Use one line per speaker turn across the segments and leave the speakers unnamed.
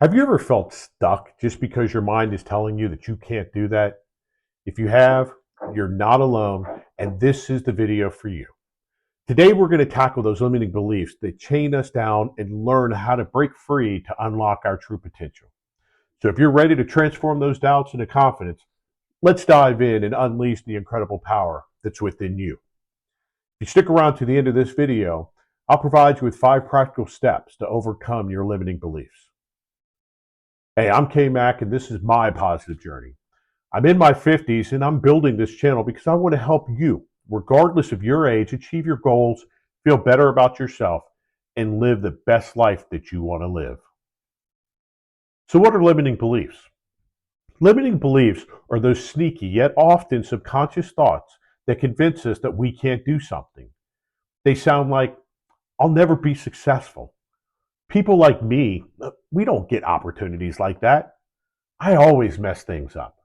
Have you ever felt stuck just because your mind is telling you that you can't do that? If you have, you're not alone, and this is the video for you. Today, we're going to tackle those limiting beliefs that chain us down and learn how to break free to unlock our true potential. So, if you're ready to transform those doubts into confidence, let's dive in and unleash the incredible power that's within you. If you stick around to the end of this video, I'll provide you with 5 practical steps to overcome your limiting beliefs. Hey, I'm KMACK, and this is my positive journey. I'm in my 50s, and I'm building this channel because I want to help you, regardless of your age, achieve your goals, feel better about yourself, and live the best life that you want to live. So, what are limiting beliefs? Limiting beliefs are those sneaky yet often subconscious thoughts that convince us that we can't do something. They sound like, I'll never be successful. People like me, we don't get opportunities like that. I always mess things up.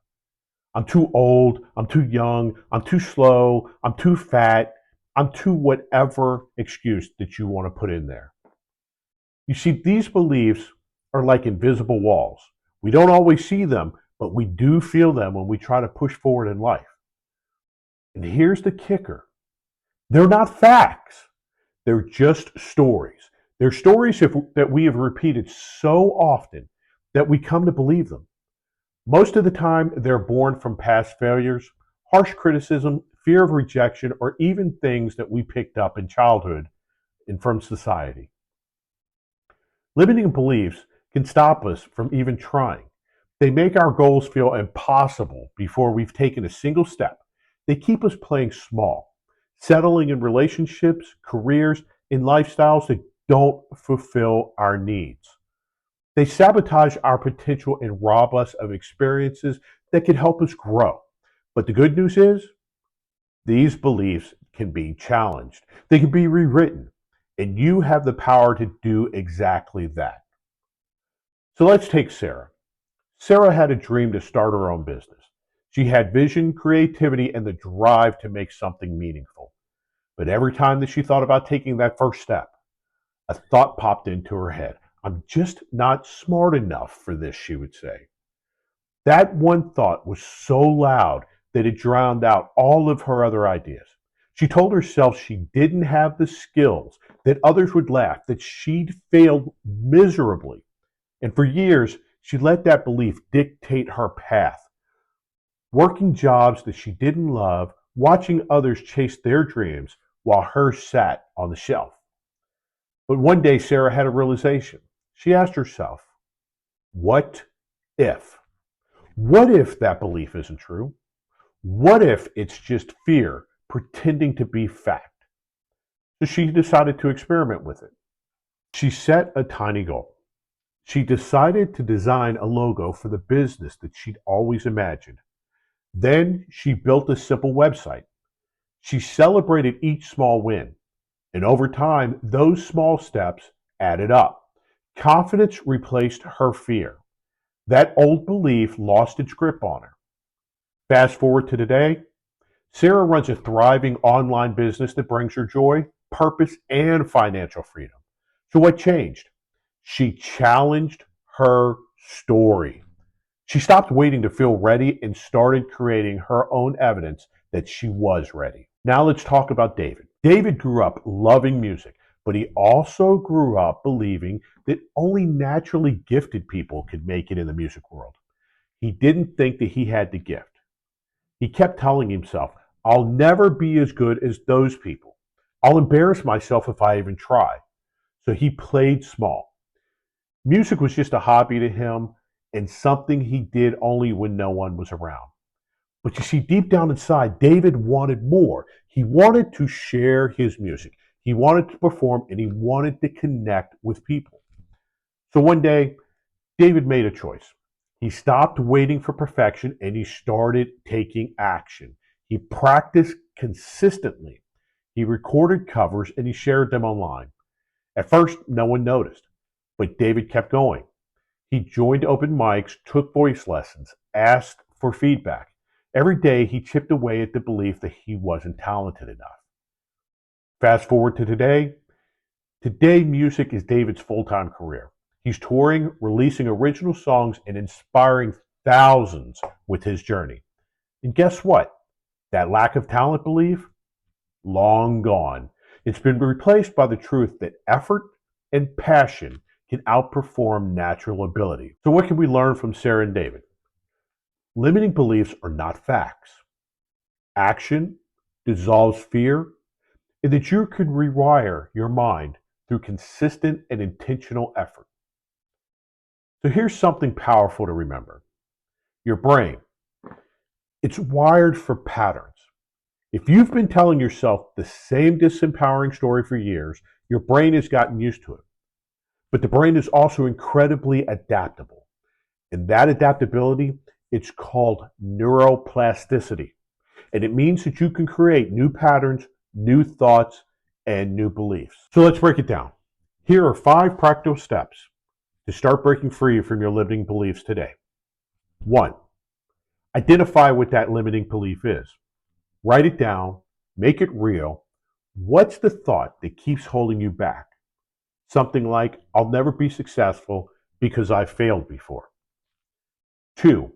I'm too old, I'm too young, I'm too slow, I'm too fat, I'm too whatever excuse that you want to put in there. You see, these beliefs are like invisible walls. We don't always see them, but we do feel them when we try to push forward in life. And here's the kicker. They're not facts. They're just stories. They're stories that we have repeated so often that we come to believe them. Most of the time, they're born from past failures, harsh criticism, fear of rejection, or even things that we picked up in childhood and from society. Limiting beliefs can stop us from even trying. They make our goals feel impossible before we've taken a single step. They keep us playing small, settling in relationships, careers, and lifestyles that don't fulfill our needs. They sabotage our potential and rob us of experiences that can help us grow. But the good news is, these beliefs can be challenged. They can be rewritten, and you have the power to do exactly that. So let's take Sarah. Sarah had a dream to start her own business. She had vision, creativity, and the drive to make something meaningful. But every time that she thought about taking that first step, a thought popped into her head. I'm just not smart enough for this, she would say. That one thought was so loud that it drowned out all of her other ideas. She told herself she didn't have the skills, that others would laugh, that she'd failed miserably. And for years, she let that belief dictate her path. Working jobs that she didn't love, watching others chase their dreams while hers sat on the shelf. But one day, Sarah had a realization. She asked herself, what if? What if that belief isn't true? What if it's just fear pretending to be fact? So she decided to experiment with it. She set a tiny goal. She decided to design a logo for the business that she'd always imagined. Then she built a simple website. She celebrated each small win. And over time, those small steps added up. Confidence replaced her fear. That old belief lost its grip on her. Fast forward to today, Sarah runs a thriving online business that brings her joy, purpose, and financial freedom. So what changed? She challenged her story. She stopped waiting to feel ready and started creating her own evidence that she was ready. Now let's talk about David. David grew up loving music, but he also grew up believing that only naturally gifted people could make it in the music world. He didn't think that he had the gift. He kept telling himself, I'll never be as good as those people. I'll embarrass myself if I even try. So he played small. Music was just a hobby to him and something he did only when no one was around. But you see, deep down inside, David wanted more. He wanted to share his music. He wanted to perform and he wanted to connect with people. So one day, David made a choice. He stopped waiting for perfection and he started taking action. He practiced consistently. He recorded covers and he shared them online. At first, no one noticed, but David kept going. He joined open mics, took voice lessons, asked for feedback. Every day, he chipped away at the belief that he wasn't talented enough. Fast forward to today. Today, music is David's full-time career. He's touring, releasing original songs, and inspiring thousands with his journey. And guess what? That lack of talent belief, long gone. It's been replaced by the truth that effort and passion can outperform natural ability. So what can we learn from Sarah and David? Limiting beliefs are not facts. Action dissolves fear, and that you can rewire your mind through consistent and intentional effort. So here's something powerful to remember. Your brain, it's wired for patterns. If you've been telling yourself the same disempowering story for years, your brain has gotten used to it. But the brain is also incredibly adaptable. And that adaptability, it's called neuroplasticity. And it means that you can create new patterns, new thoughts, and new beliefs. So let's break it down. Here are 5 practical steps to start breaking free from your limiting beliefs today. 1. Identify what that limiting belief is. Write it down, make it real. What's the thought that keeps holding you back? Something like, I'll never be successful because I've failed before. 2.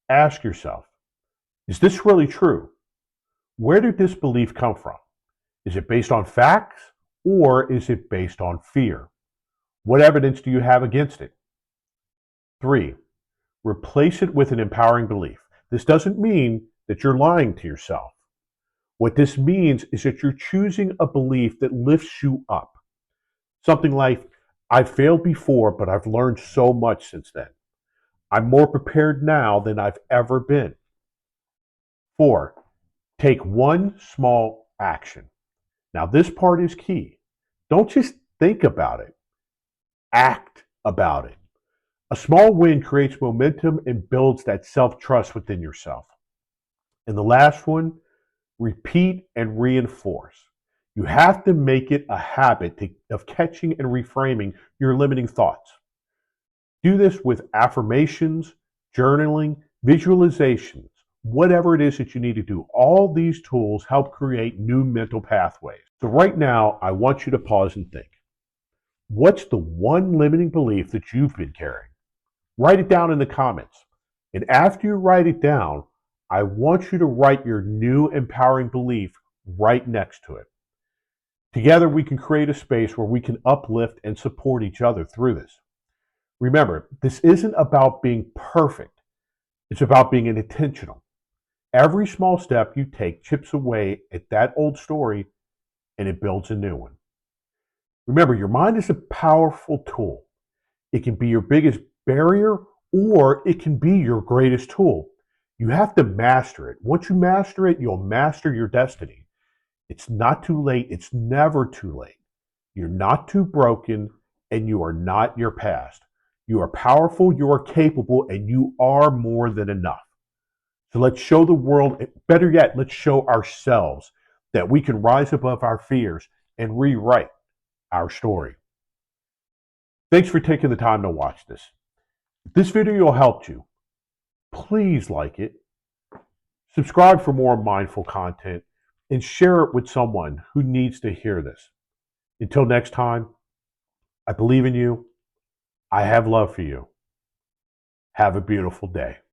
Ask yourself, is this really true? Where did this belief come from? Is it based on facts or is it based on fear? What evidence do you have against it? 3. Replace it with an empowering belief. This doesn't mean that you're lying to yourself. What this means is that you're choosing a belief that lifts you up. Something like, I've failed before, but I've learned so much since then. I'm more prepared now than I've ever been. 4. Take one small action. Now, this part is key. Don't just think about it. Act about it. A small win creates momentum and builds that self-trust within yourself. And the last one, repeat and reinforce. You have to make it a habit of catching and reframing your limiting thoughts. Do this with affirmations, journaling, visualizations, whatever it is that you need to do. All these tools help create new mental pathways. So right now, I want you to pause and think. What's the one limiting belief that you've been carrying? Write it down in the comments. And after you write it down, I want you to write your new empowering belief right next to it. Together, we can create a space where we can uplift and support each other through this. Remember, this isn't about being perfect. It's about being intentional. Every small step you take chips away at that old story and it builds a new one. Remember, your mind is a powerful tool. It can be your biggest barrier or it can be your greatest tool. You have to master it. Once you master it, you'll master your destiny. It's not too late. It's never too late. You're not too broken and you are not your past. You are powerful, you are capable, and you are more than enough. So let's show the world, better yet, let's show ourselves that we can rise above our fears and rewrite our story. Thanks for taking the time to watch this. If this video helped you, please like it, subscribe for more mindful content, and share it with someone who needs to hear this. Until next time, I believe in you. I have love for you. Have a beautiful day.